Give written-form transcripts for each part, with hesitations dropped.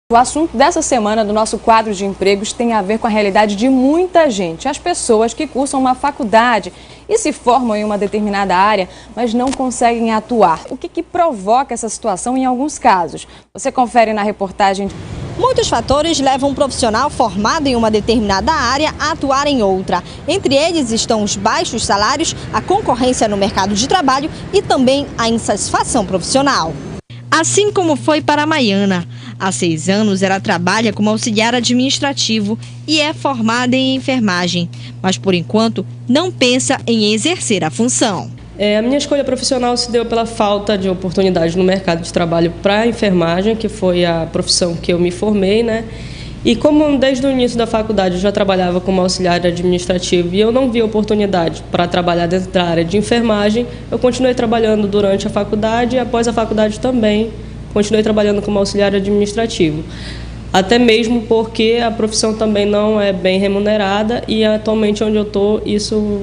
O assunto dessa semana do nosso quadro de empregos tem a ver com a realidade de muita gente. As pessoas que cursam uma faculdade e se formam em uma determinada área, mas não conseguem atuar. O que provoca essa situação em alguns casos? Você confere na reportagem. Muitos fatores levam um profissional formado em uma determinada área a atuar em outra. Entre eles estão os baixos salários, a concorrência no mercado de trabalho e também a insatisfação profissional. Assim como foi para a Maiana. Há 6 anos ela trabalha como auxiliar administrativo e é formada em enfermagem, mas por enquanto não pensa em exercer a função. A minha escolha profissional se deu pela falta de oportunidade no mercado de trabalho para a enfermagem, que foi a profissão que eu me formei, né? E como desde o início da faculdade eu já trabalhava como auxiliar administrativo e eu não vi oportunidade para trabalhar dentro da área de enfermagem, eu continuei trabalhando durante a faculdade e após a faculdade também continuei trabalhando como auxiliar administrativo. Até mesmo porque a profissão também não é bem remunerada e atualmente onde eu estou, isso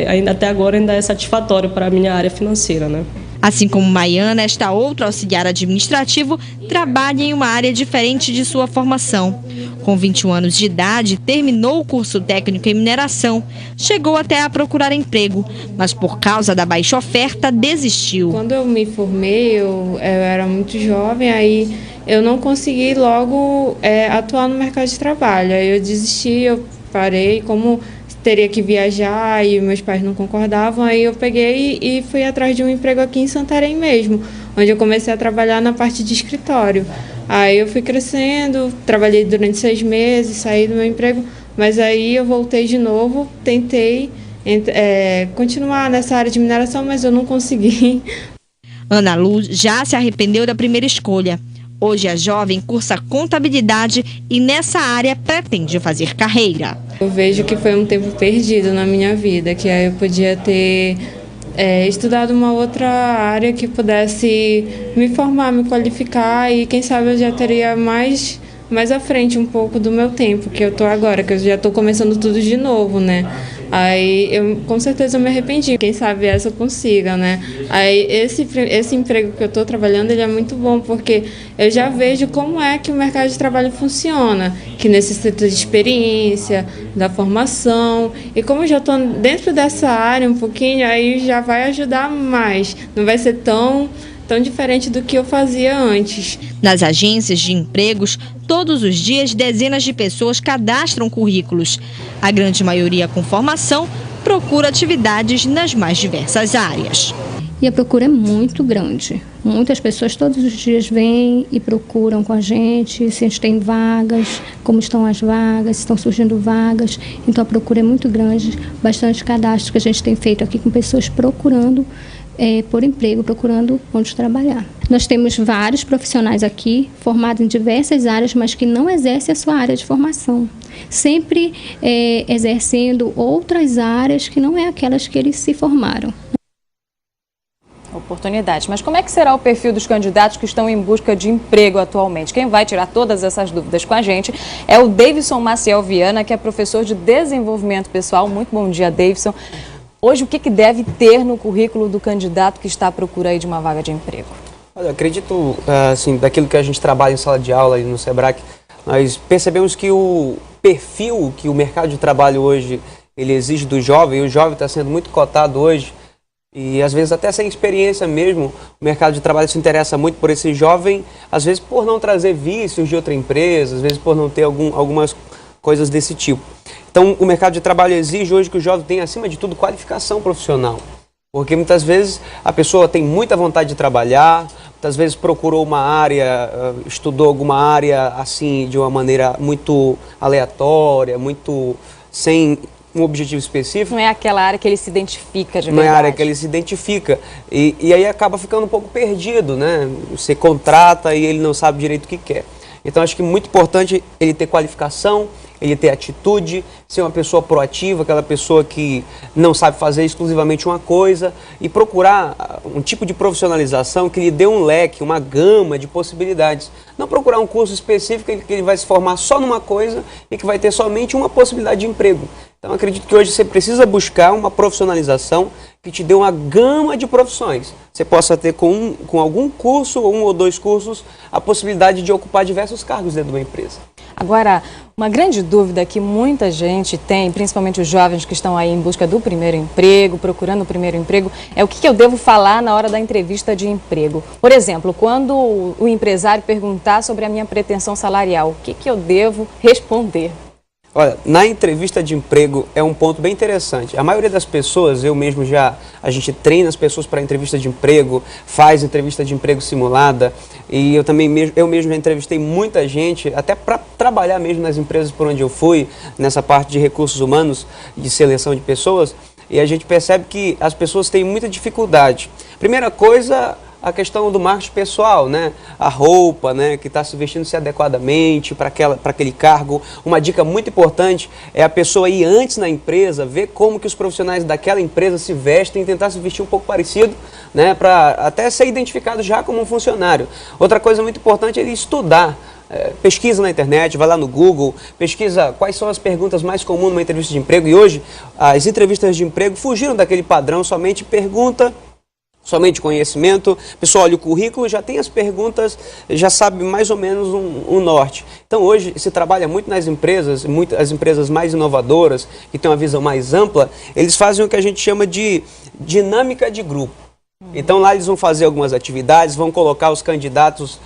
ainda até agora ainda é satisfatório para a minha área financeira, né? Assim como Maiana, esta outra auxiliar administrativo trabalha em uma área diferente de sua formação. Com 21 anos de idade, terminou o curso técnico em mineração. Chegou até a procurar emprego, mas por causa da baixa oferta, desistiu. Quando eu me formei, eu era muito jovem, aí eu não consegui logo atuar no mercado de trabalho. Aí eu desisti, eu parei, como teria que viajar e meus pais não concordavam, aí eu peguei e fui atrás de um emprego aqui em Santarém mesmo, onde eu comecei a trabalhar na parte de escritório. Aí eu fui crescendo, trabalhei durante 6 meses, saí do meu emprego, mas aí eu voltei de novo, tentei continuar nessa área de mineração, mas eu não consegui. Ana Lu já se arrependeu da primeira escolha. Hoje a jovem cursa contabilidade e nessa área pretende fazer carreira. Eu vejo que foi um tempo perdido na minha vida, que aí eu podia ter estudado uma outra área que pudesse me formar, me qualificar e quem sabe eu já teria mais à frente um pouco do meu tempo que eu estou agora, que eu já estou começando tudo de novo, né? Aí eu com certeza me arrependi, quem sabe essa eu consiga, né? Aí esse emprego que eu estou trabalhando, ele é muito bom, porque eu já vejo como é que o mercado de trabalho funciona, que necessita de experiência, da formação, e como eu já estou dentro dessa área um pouquinho, aí já vai ajudar mais, não vai ser tão diferente do que eu fazia antes. Nas agências de empregos, todos os dias dezenas de pessoas cadastram currículos. A grande maioria com formação procura atividades nas mais diversas áreas. E a procura é muito grande. Muitas pessoas todos os dias vêm e procuram com a gente, se a gente tem vagas, como estão as vagas, se estão surgindo vagas. Então a procura é muito grande, bastante cadastro que a gente tem feito aqui com pessoas procurando por emprego, procurando onde trabalhar. Nós temos vários profissionais aqui, formados em diversas áreas, mas que não exercem a sua área de formação. Sempre exercendo outras áreas que não é aquelas que eles se formaram. Oportunidades. Mas como é que será o perfil dos candidatos que estão em busca de emprego atualmente? Quem vai tirar todas essas dúvidas com a gente é o Davidson Maciel Viana, que é professor de desenvolvimento pessoal. Muito bom dia, Davidson. Hoje, o que deve ter no currículo do candidato que está à procura aí de uma vaga de emprego? Olha, eu acredito, assim, daquilo que a gente trabalha em sala de aula e no SEBRAC, nós percebemos que o perfil que o mercado de trabalho hoje ele exige do jovem, o jovem está sendo muito cotado hoje, e às vezes até sem experiência mesmo, o mercado de trabalho se interessa muito por esse jovem, às vezes por não trazer vícios de outra empresa, às vezes por não ter algumas coisas desse tipo. Então, o mercado de trabalho exige hoje que o jovem tenha, acima de tudo, qualificação profissional. Porque muitas vezes a pessoa tem muita vontade de trabalhar, muitas vezes procurou uma área, estudou alguma área assim de uma maneira muito aleatória, muito sem um objetivo específico. Não é aquela área que ele se identifica de verdade. Não é a área que ele se identifica. E aí acaba ficando um pouco perdido, né? Você contrata e ele não sabe direito o que quer. Então, acho que é muito importante ele ter qualificação, ele ter atitude, ser uma pessoa proativa, aquela pessoa que não sabe fazer exclusivamente uma coisa e procurar um tipo de profissionalização que lhe dê um leque, uma gama de possibilidades. Não procurar um curso específico que ele vai se formar só numa coisa e que vai ter somente uma possibilidade de emprego. Então, acredito que hoje você precisa buscar uma profissionalização que te dê uma gama de profissões. Você possa ter com algum curso, 1 ou 2 cursos, a possibilidade de ocupar diversos cargos dentro de uma empresa. Agora, uma grande dúvida que muita gente tem, principalmente os jovens que estão aí em busca do primeiro emprego, procurando o primeiro emprego, é o que eu devo falar na hora da entrevista de emprego. Por exemplo, quando o empresário perguntar sobre a minha pretensão salarial, o que eu devo responder? Olha, na entrevista de emprego é um ponto bem interessante. A maioria das pessoas, a gente treina as pessoas para entrevista de emprego, faz entrevista de emprego simulada, e eu mesmo já entrevistei muita gente, até para trabalhar mesmo nas empresas por onde eu fui, nessa parte de recursos humanos, de seleção de pessoas, e a gente percebe que as pessoas têm muita dificuldade. Primeira coisa, a questão do marketing pessoal, né? A roupa, né? Que está se vestindo-se adequadamente para aquele cargo. Uma dica muito importante é a pessoa ir antes na empresa, ver como que os profissionais daquela empresa se vestem e tentar se vestir um pouco parecido, né? Para até ser identificado já como um funcionário. Outra coisa muito importante é estudar. Pesquisa na internet, vai lá no Google, pesquisa quais são as perguntas mais comuns numa entrevista de emprego. E hoje, as entrevistas de emprego fugiram daquele padrão, somente pergunta, somente conhecimento. A pessoa olha o currículo, já tem as perguntas, já sabe mais ou menos um norte. Então hoje se trabalha muito nas empresas, as empresas mais inovadoras, que têm uma visão mais ampla, eles fazem o que a gente chama de dinâmica de grupo. Então lá eles vão fazer algumas atividades, vão colocar os candidatos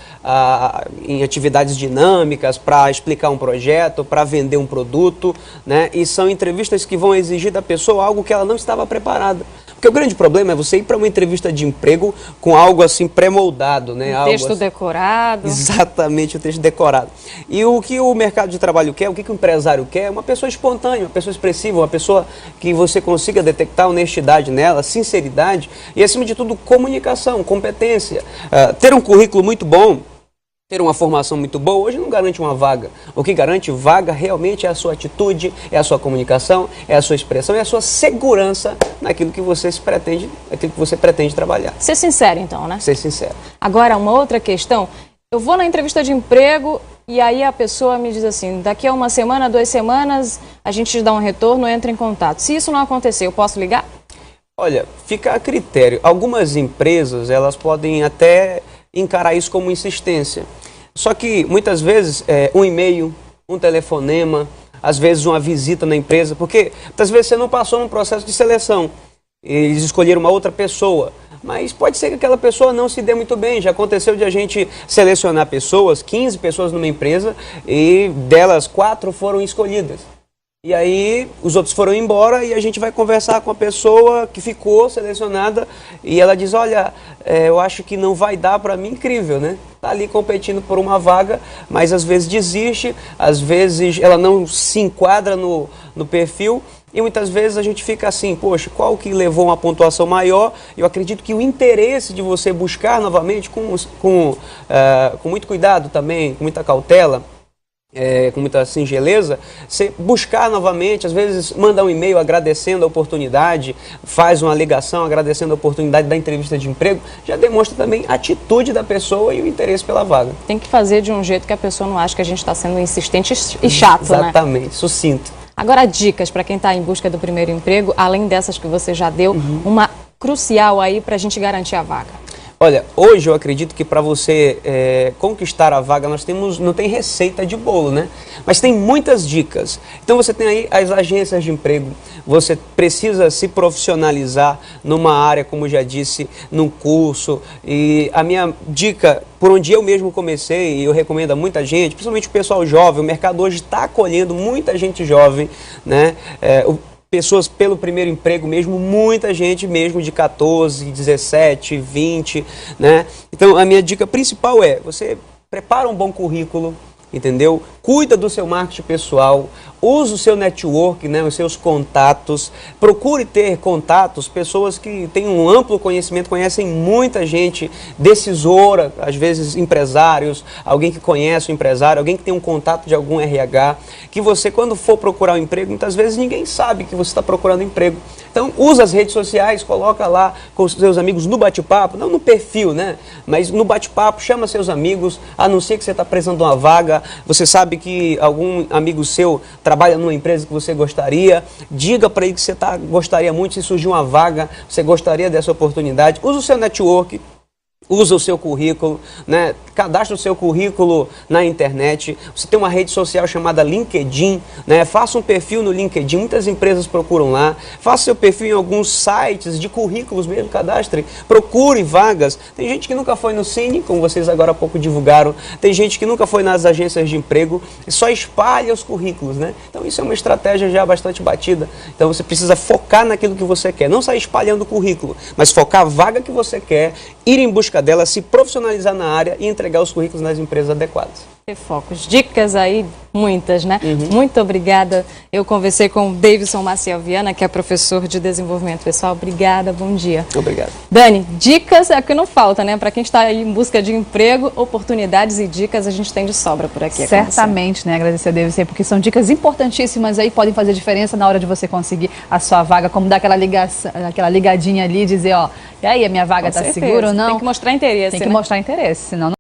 em atividades dinâmicas para explicar um projeto, para vender um produto, né? E são entrevistas que vão exigir da pessoa algo que ela não estava preparada. Porque o grande problema é você ir para uma entrevista de emprego com algo assim pré-moldado, né? Um texto decorado. Exatamente, o texto decorado. E o que o mercado de trabalho quer, o que o empresário quer, é uma pessoa espontânea, uma pessoa expressiva, uma pessoa que você consiga detectar honestidade nela, sinceridade e, acima de tudo, comunicação, competência. Ter um currículo muito bom, ter uma formação muito boa, hoje não garante uma vaga. O que garante vaga realmente é a sua atitude, é a sua comunicação, é a sua expressão, é a sua segurança naquilo que você pretende trabalhar. Ser sincero, então, né? Ser sincero. Agora, uma outra questão, eu vou na entrevista de emprego e aí a pessoa me diz assim, daqui a 1 semana, 2 semanas, a gente te dá um retorno, entra em contato. Se isso não acontecer, eu posso ligar? Olha, fica a critério. Algumas empresas, elas podem até encarar isso como insistência. Só que, muitas vezes, um e-mail, um telefonema, às vezes uma visita na empresa, porque, muitas vezes, você não passou num processo de seleção. Eles escolheram uma outra pessoa, mas pode ser que aquela pessoa não se dê muito bem. Já aconteceu de a gente selecionar pessoas, 15 pessoas numa empresa, e delas 4 foram escolhidas. E aí os outros foram embora e a gente vai conversar com a pessoa que ficou selecionada e ela diz, olha, eu acho que não vai dar para mim. Incrível, né? Tá ali competindo por uma vaga, mas às vezes desiste, às vezes ela não se enquadra no perfil e muitas vezes a gente fica assim, poxa, qual que levou uma pontuação maior? Eu acredito que o interesse de você buscar novamente com muito cuidado também, com muita cautela, com muita singeleza, você buscar novamente, às vezes manda um e-mail agradecendo a oportunidade, faz uma ligação agradecendo a oportunidade da entrevista de emprego, já demonstra também a atitude da pessoa e o interesse pela vaga. Tem que fazer de um jeito que a pessoa não ache que a gente está sendo insistente e chato, Exatamente, né? Sucinto. Agora, dicas para quem está em busca do primeiro emprego, além dessas que você já deu, uma crucial aí para a gente garantir a vaga. Olha, hoje eu acredito que para você conquistar a vaga, não tem receita de bolo, né? Mas tem muitas dicas. Então você tem aí as agências de emprego, você precisa se profissionalizar numa área, como já disse, num curso. E a minha dica, por onde eu mesmo comecei, e eu recomendo a muita gente, principalmente o pessoal jovem, o mercado hoje está acolhendo muita gente jovem, né? Pessoas pelo primeiro emprego mesmo, muita gente mesmo de 14, 17, 20, né? Então a minha dica principal é, você prepara um bom currículo, entendeu? Cuida do seu marketing pessoal, usa o seu network, né, os seus contatos, procure ter contatos, pessoas que têm um amplo conhecimento, conhecem muita gente, decisora, às vezes empresários, alguém que conhece o empresário, alguém que tem um contato de algum RH, que você, quando for procurar um emprego, muitas vezes ninguém sabe que você está procurando emprego. Então, usa as redes sociais, coloca lá com os seus amigos no bate-papo, não no perfil, né? Mas no bate-papo, chama seus amigos, anuncia que você está precisando de uma vaga, você sabe que algum amigo seu trabalha numa empresa que você gostaria, diga para ele que você gostaria muito, se surgir uma vaga, você gostaria dessa oportunidade, usa o seu network, usa o seu currículo, né? Cadastre o seu currículo na internet. Você tem uma rede social chamada LinkedIn, né? Faça um perfil no LinkedIn, muitas empresas procuram lá. Faça seu perfil em alguns sites de currículos mesmo, cadastre. Procure vagas. Tem gente que nunca foi no Cine, como vocês agora há pouco divulgaram. Tem gente que nunca foi nas agências de emprego. Só espalha os currículos, né? Então isso é uma estratégia já bastante batida. Então você precisa focar naquilo que você quer. Não sair espalhando o currículo, mas focar a vaga que você quer, ir em busca dela, se profissionalizar na área e entregar os currículos nas empresas adequadas. Focos, dicas aí, muitas, né? Muito obrigada. Eu conversei com o Davidson Maciel Viana, que é professor de desenvolvimento pessoal. Obrigada, bom dia. Obrigado. Dani, dicas é o que não falta, né? Para quem está aí em busca de emprego, oportunidades e dicas a gente tem de sobra por aqui. Certamente, né? Agradecer a Davidson, porque são dicas importantíssimas aí, podem fazer diferença na hora de você conseguir a sua vaga, como dar aquela ligação, aquela ligadinha ali e dizer, ó, e aí, a minha vaga está segura ou não? Tem que mostrar interesse, Tem que mostrar interesse, senão não